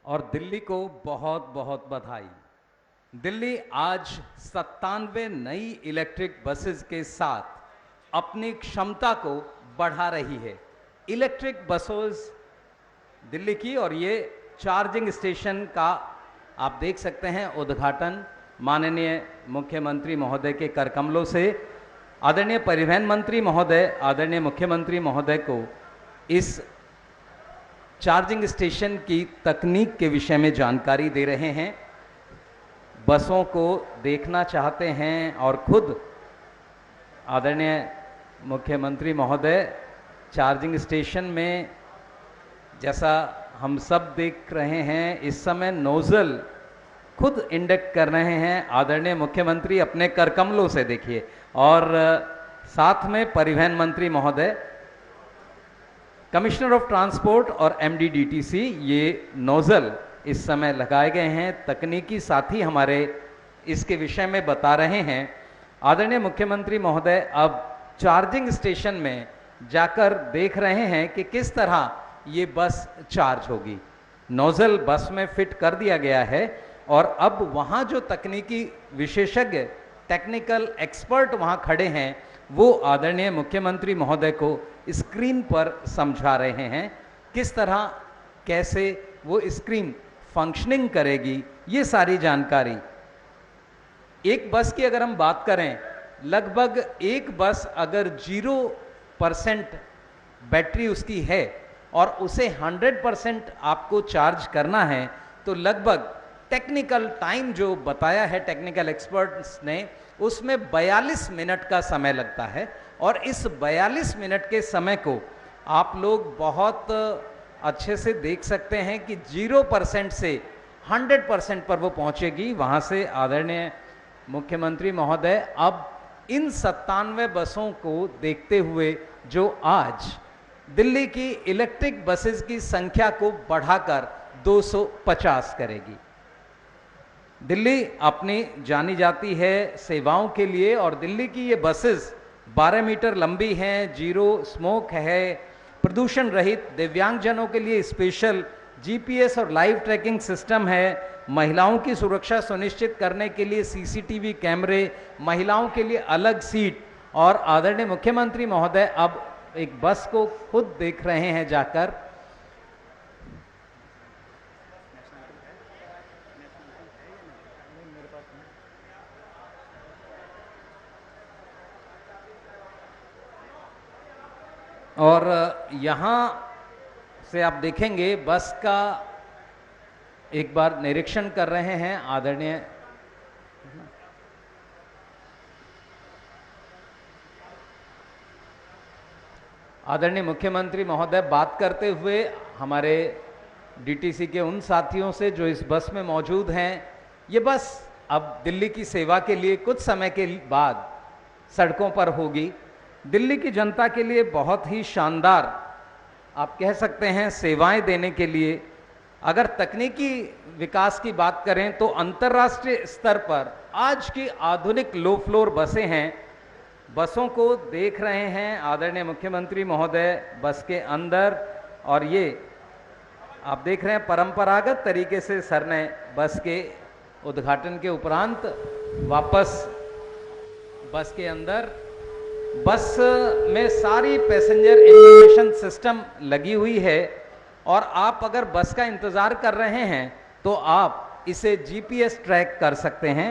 और दिल्ली को बहुत बहुत बधाई। दिल्ली आज 97 नई इलेक्ट्रिक बसेस के साथ अपनी क्षमता को बढ़ा रही है। इलेक्ट्रिक बसेस दिल्ली की, और ये चार्जिंग स्टेशन का आप देख सकते हैं उद्घाटन माननीय मुख्यमंत्री महोदय के कर कमलों से। आदरणीय परिवहन मंत्री महोदय, आदरणीय मुख्यमंत्री महोदय को इस चार्जिंग स्टेशन की तकनीक के विषय में जानकारी दे रहे हैं। बसों को देखना चाहते हैं और खुद आदरणीय मुख्यमंत्री महोदय चार्जिंग स्टेशन में, जैसा हम सब देख रहे हैं, इस समय नोजल खुद इंडक्ट कर रहे हैं। आदरणीय मुख्यमंत्री अपने कर कमलों से देखिए, और साथ में परिवहन मंत्री महोदय, कमिश्नर ऑफ ट्रांसपोर्ट और एमडीडीटीसी, ये नोजल इस समय लगाए गए हैं। तकनीकी साथी हमारे इसके विषय में बता रहे हैं। आदरणीय मुख्यमंत्री महोदय अब चार्जिंग स्टेशन में जाकर देख रहे हैं कि किस तरह ये बस चार्ज होगी। नोजल बस में फिट कर दिया गया है और अब वहाँ जो तकनीकी विशेषज्ञ, टेक्निकल एक्सपर्ट वहाँ खड़े हैं, वो आदरणीय मुख्यमंत्री महोदय को स्क्रीन पर समझा रहे हैं किस तरह, कैसे वो स्क्रीन फंक्शनिंग करेगी। ये सारी जानकारी, एक बस की अगर हम बात करें, लगभग एक बस अगर 0% बैटरी उसकी है और उसे 100% आपको चार्ज करना है, तो लगभग टेक्निकल टाइम जो बताया है टेक्निकल एक्सपर्ट्स ने, उसमें 42 मिनट का समय लगता है। और इस 42 मिनट के समय को आप लोग बहुत अच्छे से देख सकते हैं कि 0% से 100% पर वो पहुंचेगी। वहां से आदरणीय मुख्यमंत्री महोदय अब इन 97 बसों को देखते हुए जो आज दिल्ली की इलेक्ट्रिक बसेस की संख्या को बढ़ाकर 250 करेगी। दिल्ली अपनी जानी जाती है सेवाओं के लिए, और दिल्ली की ये बसेस 12 मीटर लंबी हैं, जीरो स्मोक है, प्रदूषण रहित, दिव्यांगजनों के लिए स्पेशल जीपीएस और लाइव ट्रैकिंग सिस्टम है, महिलाओं की सुरक्षा सुनिश्चित करने के लिए सीसीटीवी कैमरे, महिलाओं के लिए अलग सीट। और आदरणीय मुख्यमंत्री महोदय अब एक बस को खुद देख रहे हैं जाकर। और यहाँ से आप देखेंगे बस का एक बार निरीक्षण कर रहे हैं आदरणीय मुख्यमंत्री महोदय बात करते हुए हमारे डीटीसी के उन साथियों से जो इस बस में मौजूद हैं। ये बस अब दिल्ली की सेवा के लिए कुछ समय के बाद सड़कों पर होगी। दिल्ली की जनता के लिए बहुत ही शानदार, आप कह सकते हैं, सेवाएं देने के लिए। अगर तकनीकी विकास की बात करें तो अंतर्राष्ट्रीय स्तर पर आज की आधुनिक लो फ्लोर बसें हैं। बसों को देख रहे हैं आदरणीय मुख्यमंत्री महोदय बस के अंदर, और ये आप देख रहे हैं परंपरागत तरीके से सर ने बस के उद्घाटन के उपरांत वापस बस के अंदर, बस में सारी पैसेंजर इंफॉर्मेशन सिस्टम लगी हुई है। और आप अगर बस का इंतजार कर रहे हैं तो आप इसे जीपीएस ट्रैक कर सकते हैं।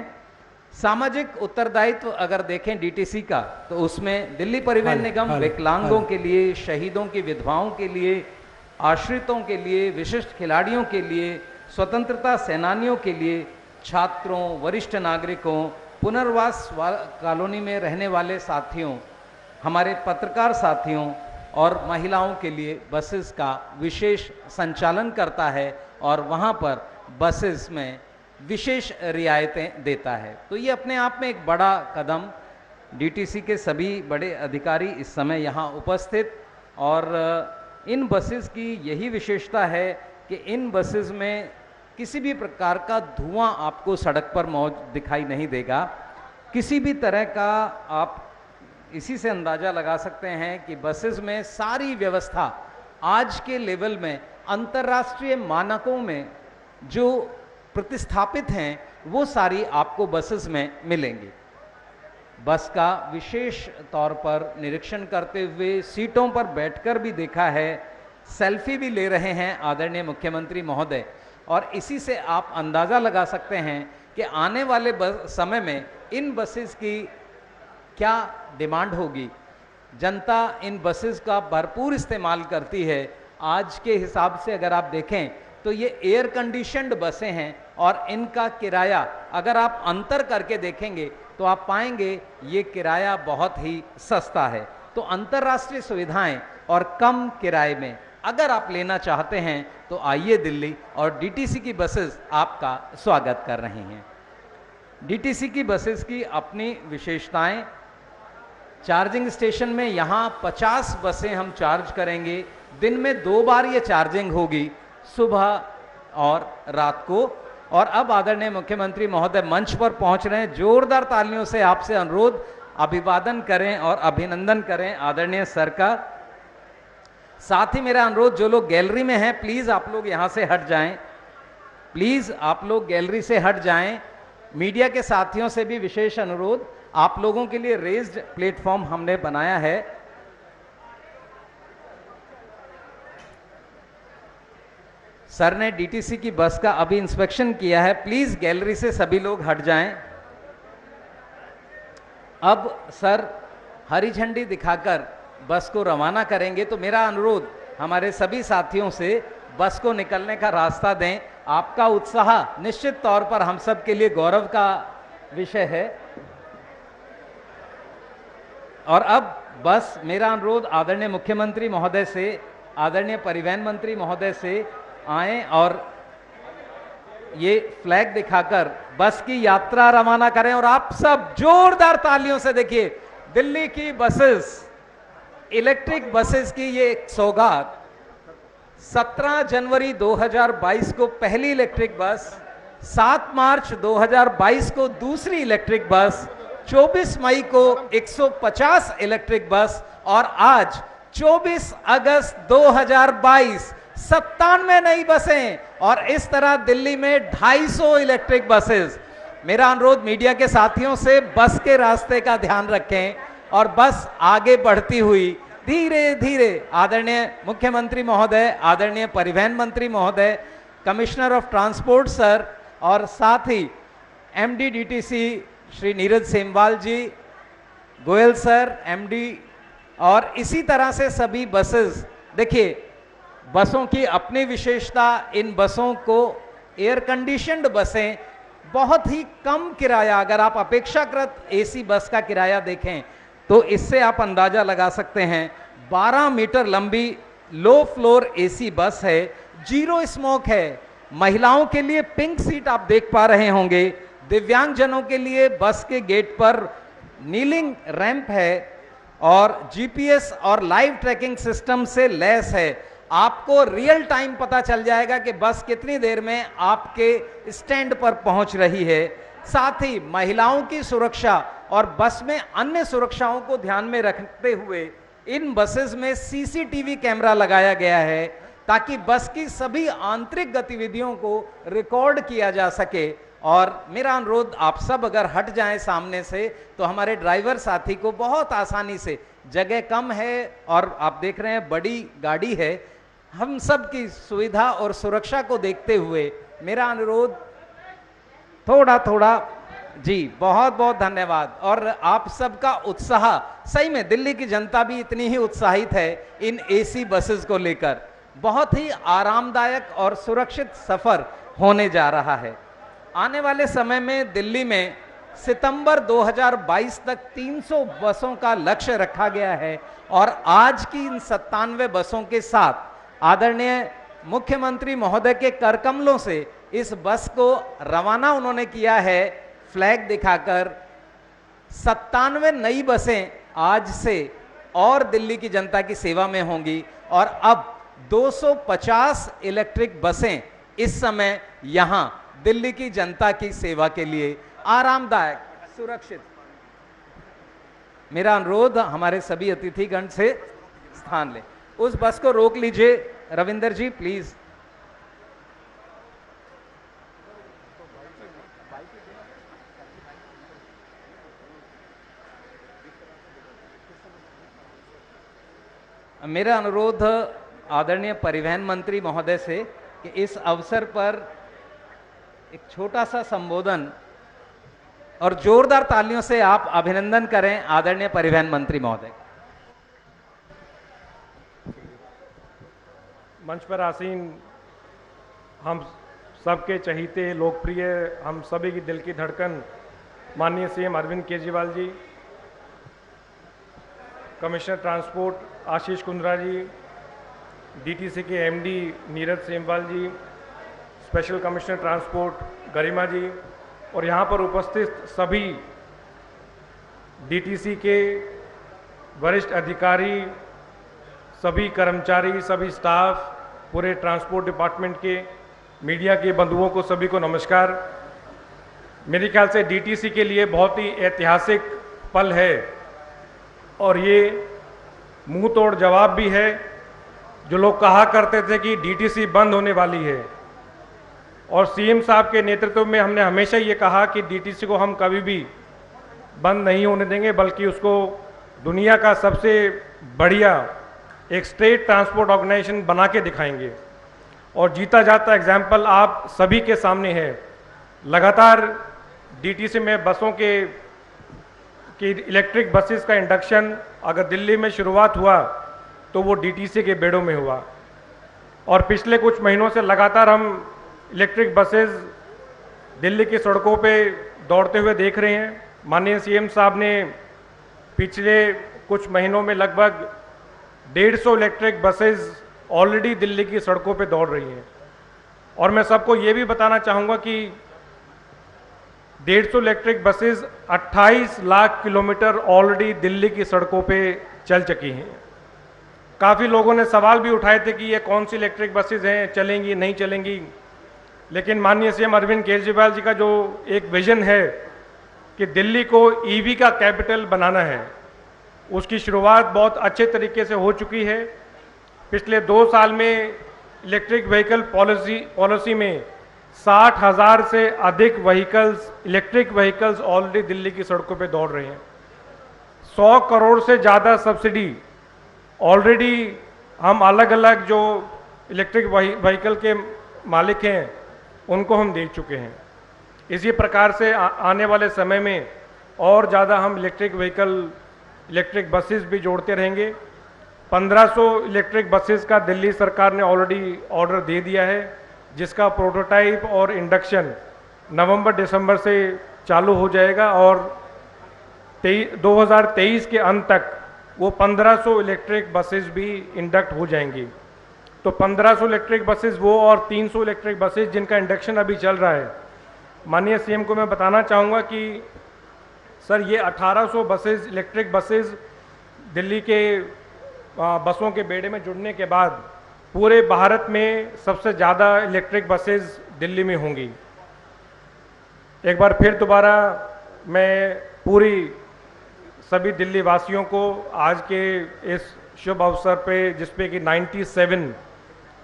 सामाजिक उत्तरदायित्व अगर देखें डीटीसी का, तो उसमें दिल्ली परिवहन निगम विकलांगों के लिए, शहीदों की विधवाओं के लिए, आश्रितों के लिए, विशिष्ट खिलाड़ियों के लिए, स्वतंत्रता सेनानियों के लिए, छात्रों, वरिष्ठ नागरिकों, पुनर्वास कॉलोनी में रहने वाले साथियों, हमारे पत्रकार साथियों और महिलाओं के लिए बसेस का विशेष संचालन करता है और वहाँ पर बसेस में विशेष रियायतें देता है। तो ये अपने आप में एक बड़ा कदम, डीटीसी के सभी बड़े अधिकारी इस समय यहाँ उपस्थित, और इन बसेस की यही विशेषता है कि इन बसेस में किसी भी प्रकार का धुआं आपको सड़क पर दिखाई नहीं देगा। किसी भी तरह का, आप इसी से अंदाजा लगा सकते हैं कि बसेस में सारी व्यवस्था आज के लेवल में अंतर्राष्ट्रीय मानकों में जो प्रतिस्थापित हैं वो सारी आपको बसेस में मिलेंगी। बस का विशेष तौर पर निरीक्षण करते हुए सीटों पर बैठकर भी देखा है, सेल्फी भी ले रहे हैं आदरणीय मुख्यमंत्री महोदय, और इसी से आप अंदाज़ा लगा सकते हैं कि आने वाले समय में इन बसेस की क्या डिमांड होगी। जनता इन बसेस का भरपूर इस्तेमाल करती है। आज के हिसाब से अगर आप देखें तो ये एयर कंडीशन्ड बसें हैं और इनका किराया अगर आप अंतर करके देखेंगे तो आप पाएंगे ये किराया बहुत ही सस्ता है। तो अंतर्राष्ट्रीय सुविधाएं और कम किराए में अगर आप लेना चाहते हैं तो आइए दिल्ली, और डीटीसी की बसेस आपका स्वागत कर रही हैं। डीटीसी की बसेस की अपनी विशेषताएं, चार्जिंग स्टेशन में यहाँ 50 बसें हम चार्ज करेंगे। दिन में 2 बार ये चार्जिंग होगी, सुबह और रात को। और अब आदरणीय मुख्यमंत्री महोदय मंच पर पहुंच रहे हैं। जोरदार तालियों से आपसे अनुरोध, अभिवादन करें और अभिनंदन करें आदरणीय सर का। साथ ही मेरा अनुरोध, जो लोग गैलरी में हैं प्लीज आप लोग यहां से हट जाएं, प्लीज आप लोग गैलरी से हट जाएं। मीडिया के साथियों से भी विशेष अनुरोध, आप लोगों के लिए रेज्ड प्लेटफॉर्म हमने बनाया है। सर ने डीटीसी की बस का अभी इंस्पेक्शन किया है, प्लीज गैलरी से सभी लोग हट जाएं। अब सर हरी झंडी दिखाकर बस को रवाना करेंगे, तो मेरा अनुरोध हमारे सभी साथियों से बस को निकलने का रास्ता दें। आपका उत्साह निश्चित तौर पर हम सब के लिए गौरव का विषय है। और अब बस, मेरा अनुरोध आदरणीय मुख्यमंत्री महोदय से, आदरणीय परिवहन मंत्री महोदय से आए और ये फ्लैग दिखाकर बस की यात्रा रवाना करें। और आप सब जोरदार तालियों से देखिए, दिल्ली की बसेस, इलेक्ट्रिक बसेस की ये एक सौगात। 17 जनवरी 2022 को पहली इलेक्ट्रिक बस, 7 मार्च 2022 को दूसरी इलेक्ट्रिक बस, 24 मई को 150 इलेक्ट्रिक बस, और आज 24 अगस्त 2022 97 नई बसें, और इस तरह दिल्ली में 250 इलेक्ट्रिक बसेस। मेरा अनुरोध मीडिया के साथियों से, बस के रास्ते का ध्यान रखें और बस आगे बढ़ती हुई धीरे धीरे आदरणीय मुख्यमंत्री महोदय, आदरणीय परिवहन मंत्री महोदय, कमिश्नर ऑफ ट्रांसपोर्ट सर, और साथ ही एमडी डीटीसी श्री नीरज सेमवाल जी, गोयल सर एमडी, और इसी तरह से सभी बसेस। देखिए बसों की अपनी विशेषता, इन बसों को एयर कंडीशन्ड बसें, बहुत ही कम किराया, अगर आप अपेक्षाकृत एसी बस का किराया देखें तो इससे आप अंदाजा लगा सकते हैं। 12 मीटर लंबी लो फ्लोर एसी बस है, 0 स्मोक है, महिलाओं के लिए पिंक सीट आप देख पा रहे होंगे, दिव्यांगजनों के लिए बस के गेट पर नीलिंग रैंप है, और जीपीएस और लाइव ट्रैकिंग सिस्टम से लैस है। आपको रियल टाइम पता चल जाएगा कि बस कितनी देर में आपके स्टैंड पर पहुंच रही है। साथ ही महिलाओं की सुरक्षा और बस में अन्य सुरक्षाओं को ध्यान में रखते हुए इन बसेस में सीसीटीवी कैमरा लगाया गया है, ताकि बस की सभी आंतरिक गतिविधियों को रिकॉर्ड किया जा सके। और मेरा अनुरोध, आप सब अगर हट जाएं सामने से तो हमारे ड्राइवर साथी को बहुत आसानी से, जगह कम है और आप देख रहे हैं बड़ी गाड़ी है, हम सब की सुविधा और सुरक्षा को देखते हुए मेरा अनुरोध थोड़ा थोड़ा जी, बहुत बहुत धन्यवाद। और आप सबका उत्साह, सही में दिल्ली की जनता भी इतनी ही उत्साहित है इन एसी बसेस को लेकर। बहुत ही आरामदायक और सुरक्षित सफर होने जा रहा है। आने वाले समय में दिल्ली में सितंबर 2022 तक 300 बसों का लक्ष्य रखा गया है, और आज की इन 97 बसों के साथ आदरणीय मुख्यमंत्री महोदय के करकमलों से इस बस को रवाना उन्होंने किया है फ्लैग दिखाकर। 97 नई बसें आज से और दिल्ली की जनता की सेवा में होंगी, और अब 250 इलेक्ट्रिक बसें इस समय यहां दिल्ली की जनता की सेवा के लिए आरामदायक, सुरक्षित। मेरा अनुरोध हमारे सभी अतिथिगण से स्थान लें। उस बस को रोक लीजिए रविंदर जी प्लीज। मेरा अनुरोध आदरणीय परिवहन मंत्री महोदय से कि इस अवसर पर एक छोटा सा संबोधन और जोरदार तालियों से आप अभिनंदन करें आदरणीय परिवहन मंत्री महोदय। मंच पर आसीन हम सबके चहीते, लोकप्रिय, हम सभी की दिल की धड़कन माननीय CM Arvind Kejriwal ji, commissioner transport Ashish Kundra जी, डीटीसी के एमडी नीरज सेमवाल जी, स्पेशल कमिश्नर ट्रांसपोर्ट गरिमा जी और यहाँ पर उपस्थित सभी डीटीसी के वरिष्ठ अधिकारी, सभी कर्मचारी, सभी स्टाफ, पूरे ट्रांसपोर्ट डिपार्टमेंट के, मीडिया के बंधुओं को सभी को नमस्कार। मेरे ख्याल से डीटीसी के लिए बहुत ही ऐतिहासिक पल है और ये मुंह तोड़ जवाब भी है। जो लोग कहा करते थे कि डीटीसी बंद होने वाली है, और सीएम साहब के नेतृत्व में हमने हमेशा ये कहा कि डीटीसी को हम कभी भी बंद नहीं होने देंगे, बल्कि उसको दुनिया का सबसे बढ़िया एक स्टेट ट्रांसपोर्ट ऑर्गेनाइजेशन बना के दिखाएंगे। और जीता जाता एग्जाम्पल आप सभी के सामने है। लगातार डीटीसी में बसों के इलेक्ट्रिक बसेस का इंडक्शन अगर दिल्ली में शुरुआत हुआ तो वो डीटीसी के बेड़ों में हुआ, और पिछले कुछ महीनों से लगातार हम इलेक्ट्रिक बसेस दिल्ली की सड़कों पे दौड़ते हुए देख रहे हैं। माननीय सीएम साहब ने पिछले कुछ महीनों में लगभग 150 इलेक्ट्रिक बसेस ऑलरेडी दिल्ली की सड़कों पे दौड़ रही हैं। और मैं सबको ये भी बताना चाहूँगा कि 150 electric buses 28 lakh kilometre already Delhi की सड़कों पे चल चुकी हैं। काफ़ी लोगों ने सवाल भी उठाए थे कि ये कौन सी इलेक्ट्रिक बसेस हैं, चलेंगी नहीं चलेंगी, लेकिन माननीय सीएम अरविंद केजरीवाल जी का जो एक विजन है कि दिल्ली को ईवी का कैपिटल बनाना है, उसकी शुरुआत बहुत अच्छे तरीके से हो चुकी है। पिछले 2 साल में इलेक्ट्रिक व्हीकल पॉलिसी में 60,000 से अधिक vehicles, electric vehicles already Delhi की सड़कों पे दौड़ रहे हैं। 100 करोड़ से ज़्यादा सब्सिडी ऑलरेडी हम अलग अलग जो इलेक्ट्रिक व्हीकल के मालिक हैं उनको हम दे चुके हैं। इसी प्रकार से आने वाले समय में और ज़्यादा हम इलेक्ट्रिक बसेस भी जोड़ते रहेंगे। 1500 इलेक्ट्रिक बसेस का दिल्ली सरकार ने ऑलरेडी ऑर्डर दे दिया है, जिसका प्रोटोटाइप और इंडक्शन नवंबर-दिसंबर से चालू हो जाएगा और 2023 के अंत तक वो 1500 इलेक्ट्रिक बसेस भी इंडक्ट हो जाएंगी। तो 1500 इलेक्ट्रिक बसेस वो और 300 इलेक्ट्रिक बसेस जिनका इंडक्शन अभी चल रहा है। माननीय सीएम को मैं बताना चाहूँगा कि सर ये 1800 बसेस, इलेक्ट्रिक बसेस दिल्ली के बसों के बेड़े में जुड़ने के बाद पूरे भारत में सबसे ज़्यादा इलेक्ट्रिक बसेस दिल्ली में होंगी। एक बार फिर दोबारा मैं पूरी सभी दिल्ली वासियों को आज के इस शुभ अवसर पे, जिसपे कि 97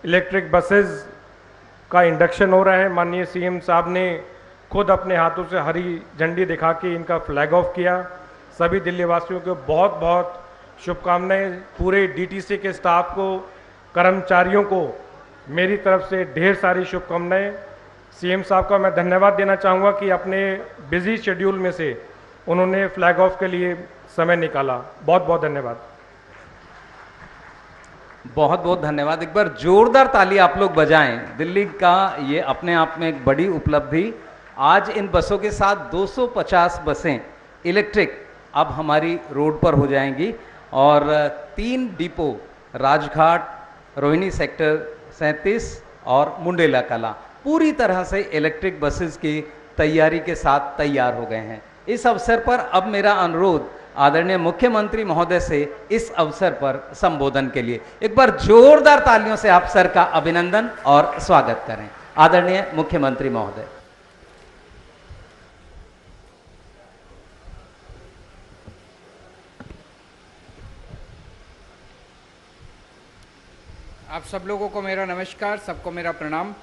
इलेक्ट्रिक बसेस का इंडक्शन हो रहा है, माननीय सीएम साहब ने खुद अपने हाथों से हरी झंडी दिखा के इनका फ्लैग ऑफ किया। सभी दिल्ली वासियों को बहुत बहुत शुभकामनाएं। पूरे डीटीसी के स्टाफ को, कर्मचारियों को मेरी तरफ से ढेर सारी शुभकामनाएं। सीएम साहब का मैं धन्यवाद देना चाहूँगा कि अपने बिजी शेड्यूल में से उन्होंने फ्लैग ऑफ के लिए समय निकाला। बहुत बहुत धन्यवाद। बहुत बहुत धन्यवाद। एक बार जोरदार ताली आप लोग बजाएं। दिल्ली का ये अपने आप में एक बड़ी उपलब्धि। आज इन बसों के साथ 250 बसें इलेक्ट्रिक अब हमारी रोड पर हो जाएंगी और 3 डिपो राजघाट, रोहिणी सेक्टर 37 और मुंडेला कला पूरी तरह से इलेक्ट्रिक बसेस की तैयारी के साथ तैयार हो गए हैं। इस अवसर पर अब मेरा अनुरोध आदरणीय मुख्यमंत्री महोदय से इस अवसर पर संबोधन के लिए एक बार जोरदार तालियों से आप सर का अभिनंदन और स्वागत करें। आदरणीय मुख्यमंत्री महोदय। आप सब लोगों को मेरा नमस्कार, सबको मेरा प्रणाम।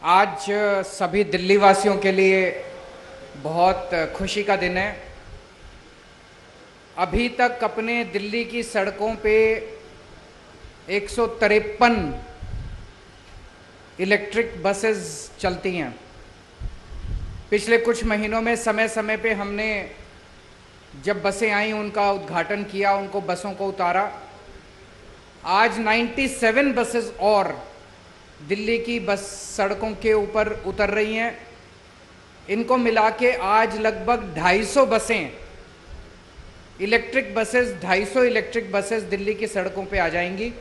आज सभी दिल्ली वासियों के लिए बहुत खुशी का दिन है। अभी तक अपने दिल्ली की सड़कों पे 153 इलेक्ट्रिक बसेस चलती हैं। पिछले कुछ महीनों में समय समय पे हमने जब बसें आई उनका उद्घाटन किया, उनको बसों को उतारा। आज 97 बसेस और दिल्ली की बस सड़कों के ऊपर उतर रही हैं। इनको मिला के आज लगभग 250 बसें electric buses 250 electric buses Delhi की सड़कों पे आ जाएंगी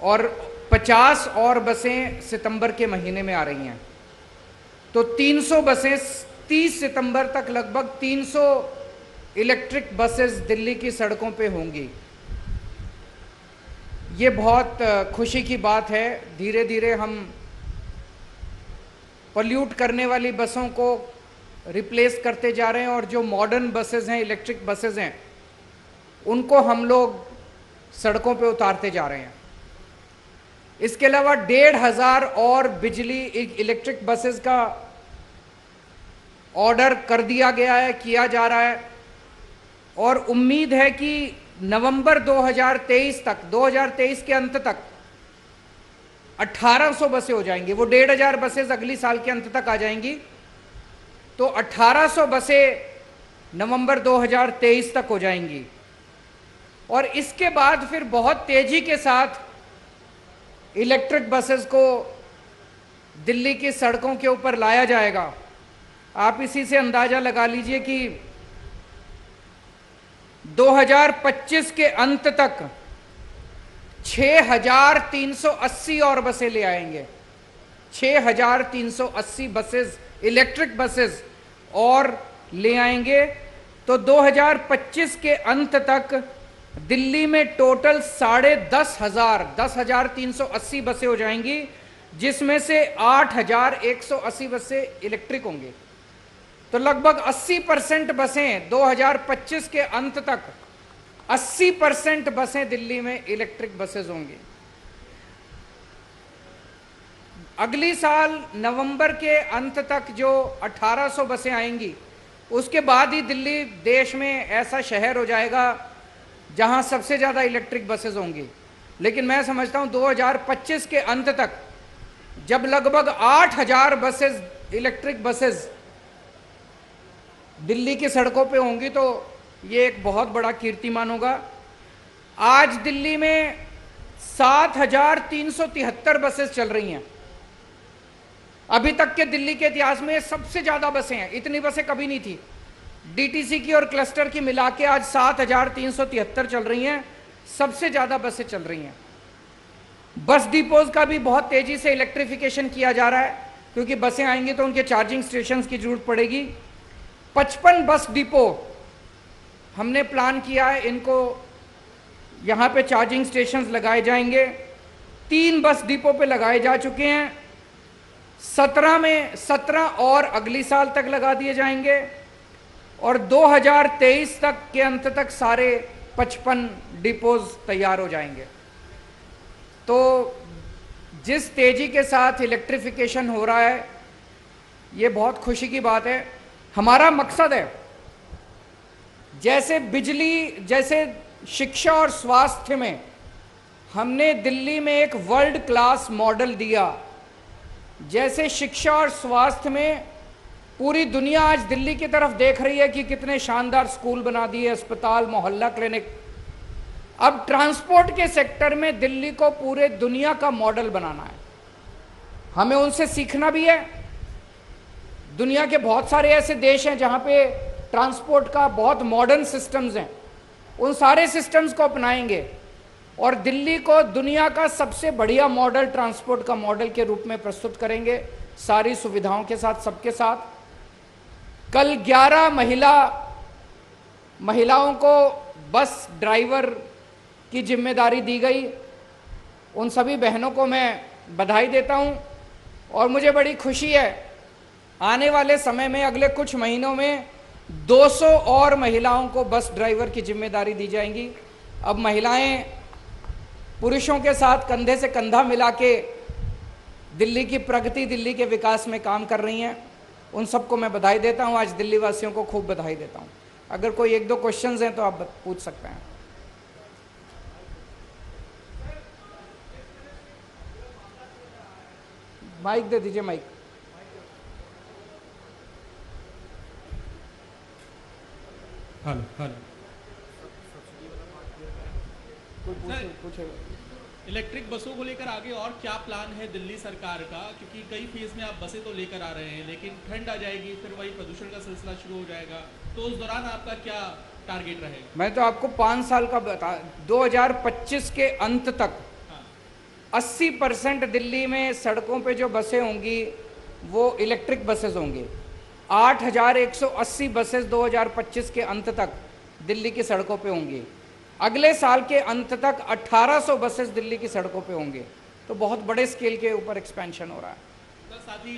और 50 और बसें सितंबर के महीने में आ रही हैं। तो 300 बसें 30 सितंबर तक लगभग 300 इलेक्ट्रिक बसेस दिल्ली की सड़कों पे होंगी। ये बहुत खुशी की बात है। धीरे धीरे हम पॉल्यूट करने वाली बसों को रिप्लेस करते जा रहे हैं और जो मॉडर्न बसेस हैं, इलेक्ट्रिक बसेस हैं, उनको हम लोग सड़कों पे उतारते जा रहे हैं। इसके अलावा 1,500 और बिजली इलेक्ट्रिक बसेस का ऑर्डर कर दिया गया है, किया जा रहा है और उम्मीद है कि नवंबर 2023 तक, 2023 के अंत तक 1800 बसें हो जाएंगी। वो 1,500 बसेस अगली साल के अंत तक आ जाएंगी, तो 1800 बसें नवंबर 2023 तक हो जाएंगी और इसके बाद फिर बहुत तेजी के साथ इलेक्ट्रिक बसेस को दिल्ली की सड़कों के ऊपर लाया जाएगा। आप इसी से अंदाजा लगा लीजिए कि 2025 के अंत तक 6,380 और बसें ले आएंगे। 6,380 बसेस, इलेक्ट्रिक बसेस और ले आएंगे। तो 2025 के अंत तक दिल्ली में टोटल 10,380 बसें हो जाएंगी, जिसमें से 8,180 बसें इलेक्ट्रिक होंगी। तो लगभग 80% बसें 2025 के अंत तक 80% बसें दिल्ली में इलेक्ट्रिक बसेस होंगी। अगली साल नवंबर के अंत तक जो 1800 बसें आएंगी, उसके बाद ही दिल्ली देश में ऐसा शहर हो जाएगा जहां सबसे ज़्यादा इलेक्ट्रिक बसेस होंगी। लेकिन मैं समझता हूं 2025 के अंत तक जब लगभग 8,000 बसेस, इलेक्ट्रिक बसेस दिल्ली की सड़कों पे होंगी, तो ये एक बहुत बड़ा कीर्तिमान होगा। आज दिल्ली में 7,373 बसेस चल रही हैं। अभी तक के दिल्ली के इतिहास में सबसे ज्यादा बसें हैं। इतनी बसें कभी नहीं थी। डीटीसी की और क्लस्टर की मिला के आज 7,373 चल रही हैं, सबसे ज्यादा बसें चल रही हैं। बस डिपोज का भी बहुत तेजी से इलेक्ट्रिफिकेशन किया जा रहा है, क्योंकि बसें आएंगी तो उनके चार्जिंग स्टेशंस की जरूरत पड़ेगी। 55 बस डिपो हमने प्लान किया है, इनको यहाँ पे चार्जिंग स्टेशंस लगाए जाएंगे। 3 बस डिपो पे लगाए जा चुके हैं। 17 और अगली साल तक लगा दिए जाएंगे और 2023 तक के अंत तक सारे 55 डिपोज तैयार हो जाएंगे। तो जिस तेजी के साथ इलेक्ट्रिफिकेशन हो रहा है, ये बहुत खुशी की बात है। हमारा मकसद है, जैसे बिजली, जैसे शिक्षा और स्वास्थ्य में हमने दिल्ली में एक वर्ल्ड क्लास मॉडल दिया, जैसे शिक्षा और स्वास्थ्य में पूरी दुनिया आज दिल्ली की तरफ देख रही है कि कितने शानदार स्कूल बना दिए, अस्पताल, मोहल्ला क्लिनिक। अब ट्रांसपोर्ट के सेक्टर में दिल्ली को पूरे दुनिया का मॉडल बनाना है। हमें उनसे सीखना भी है। दुनिया के बहुत सारे ऐसे देश हैं जहां पे ट्रांसपोर्ट का बहुत मॉडर्न सिस्टम्स हैं। उन सारे सिस्टम्स को अपनाएंगे और दिल्ली को दुनिया का सबसे बढ़िया मॉडल, ट्रांसपोर्ट का मॉडल के रूप में प्रस्तुत करेंगे, सारी सुविधाओं के साथ, सबके साथ। कल 11 महिलाओं को बस ड्राइवर की जिम्मेदारी दी गई। उन सभी बहनों को मैं बधाई देता हूं और मुझे बड़ी खुशी है, आने वाले समय में अगले कुछ महीनों में 200 और महिलाओं को बस ड्राइवर की जिम्मेदारी दी जाएंगी। अब महिलाएं पुरुषों के साथ कंधे से कंधा मिला के दिल्ली की प्रगति, दिल्ली के विकास में काम कर रही हैं। उन सबको मैं बधाई देता हूं। आज दिल्ली वासियों को खूब बधाई देता हूं। अगर कोई 1-2 क्वेश्चंस हैं तो आप पूछ सकते हैं। माइक दे दीजिए, माइक। हेलो हेलो पूछे। इलेक्ट्रिक बसों को लेकर आगे और क्या प्लान है दिल्ली सरकार का, क्योंकि कई फेज में आप बसें तो लेकर आ रहे हैं लेकिन ठंड आ जाएगी, फिर वही प्रदूषण का सिलसिला शुरू हो जाएगा, तो उस दौरान आपका क्या टारगेट रहेगा? मैं तो आपको 5 साल का बता, 2025 के अंत तक 80% दिल्ली में सड़कों पे जो बसें होंगी वो इलेक्ट्रिक बसेस होंगी। 8180 बसेस 2025 के अंत तक दिल्ली की सड़कों पे होंगी। अगले साल के अंत तक 1800 बसेस दिल्ली की सड़कों पे होंगे। तो बहुत बड़े स्केल के ऊपर एक्सपेंशन हो रहा है। सर, साथ ही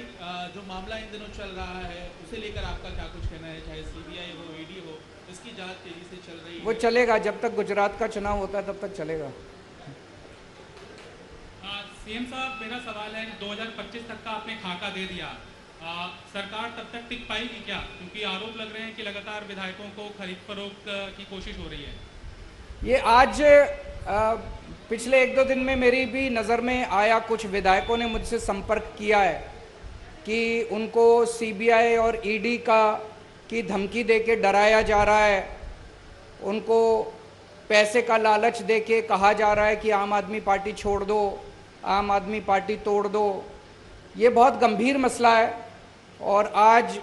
जो मामला इन दिनों चल रहा है उसे लेकर आपका क्या कुछ कहना है? चाहे सीबीआई हो, ईडी हो, इसकी जांच तेजी से चल रही है। वो चलेगा, जब तक गुजरात का चुनाव होता है तब तक चलेगा। सीएम साहब, मेरा सवाल है, 2025 तक का आपने खाका दे दिया, सरकार तब तक टिक पाएगी क्या? क्योंकि आरोप लग रहे हैं कि लगातार विधायकों को खरीद फरोख्त की कोशिश हो रही है। ये आज पिछले 1-2 दिन में मेरी भी नज़र में आया, कुछ विधायकों ने मुझसे संपर्क किया है कि उनको सीबीआई और ईडी की धमकी दे के डराया जा रहा है, उनको पैसे का लालच दे के कहा जा रहा है कि आम आदमी पार्टी छोड़ दो, आम आदमी पार्टी तोड़ दो। ये बहुत गंभीर मसला है और आज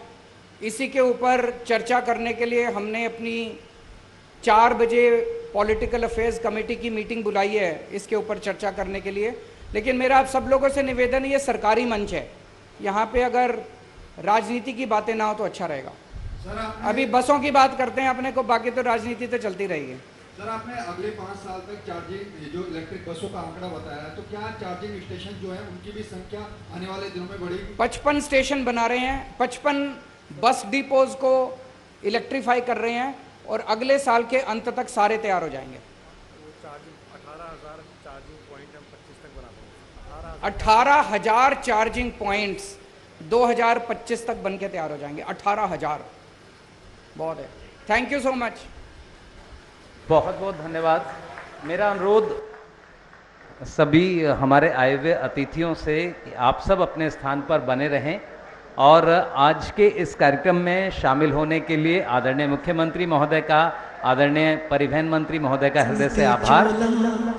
इसी के ऊपर चर्चा करने के लिए हमने अपनी 4 बजे पॉलिटिकल अफेयर्स कमेटी की मीटिंग बुलाई है, इसके ऊपर चर्चा करने के लिए। लेकिन मेरा आप सब लोगों से निवेदन है, ये सरकारी मंच है, यहाँ पे अगर राजनीति की बातें ना हो तो अच्छा रहेगा। अभी बसों की बात करते हैं अपने को, बाकी तो राजनीति तो चलती रहेगी। सर, आपने अगले 5 साल तक चार्जिंग जो इलेक्ट्रिक बसों का आंकड़ा बताया है, तो क्या चार्जिंग स्टेशन जो है उनकी भी संख्या आने वाले दिनों में बढ़ेगी? 55 स्टेशन बना रहे हैं, 55 बस डिपोज को इलेक्ट्रीफाई कर रहे हैं और अगले साल के अंत तक सारे तैयार हो जाएंगे। 18,000 चार्जिंग पॉइंट्स 2025 तक बन के तैयार हो जाएंगे। 18,000 बहुत है। Thank you so much. बहुत बहुत धन्यवाद। मेरा अनुरोध सभी हमारे आए हुए अतिथियों से कि आप सब अपने स्थान पर बने रहें और आज के इस कार्यक्रम में शामिल होने के लिए आदरणीय मुख्यमंत्री महोदय का, आदरणीय परिवहन मंत्री महोदय का हृदय से आभार।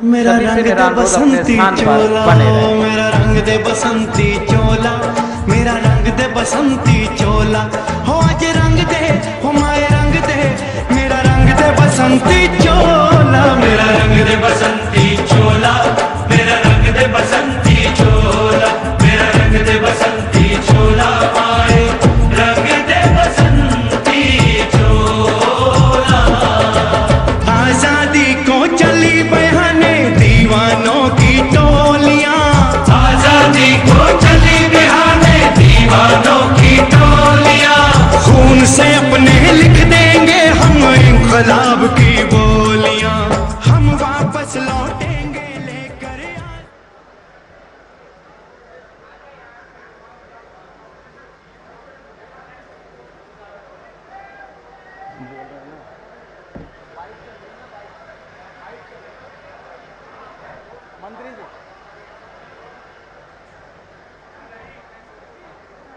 मेरा रंग दे बसंती चोला, मेरा रंग दे बसंती चोला, मेरा रंग दे बसंती चोला, हो आज रंग दे, हो माए रंग दे, मेरा रंग दे बसंती चोला, मेरा रंग दे बसंती चोला, मेरा रंग दे बसंती चोला, मेरा रंग दे बसंती चोला, आए रंग दे बसंती चोला। आजादी को चली बहाने दीवानों की टोलियां, आजादी को चली बहाने दीवानों की टोलियां, खून से अपने लिख देंगे हम इंकलाब की बोलियां, हम वापस लौटेंगे लेकर। मंत्री जी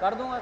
कर दूंगा।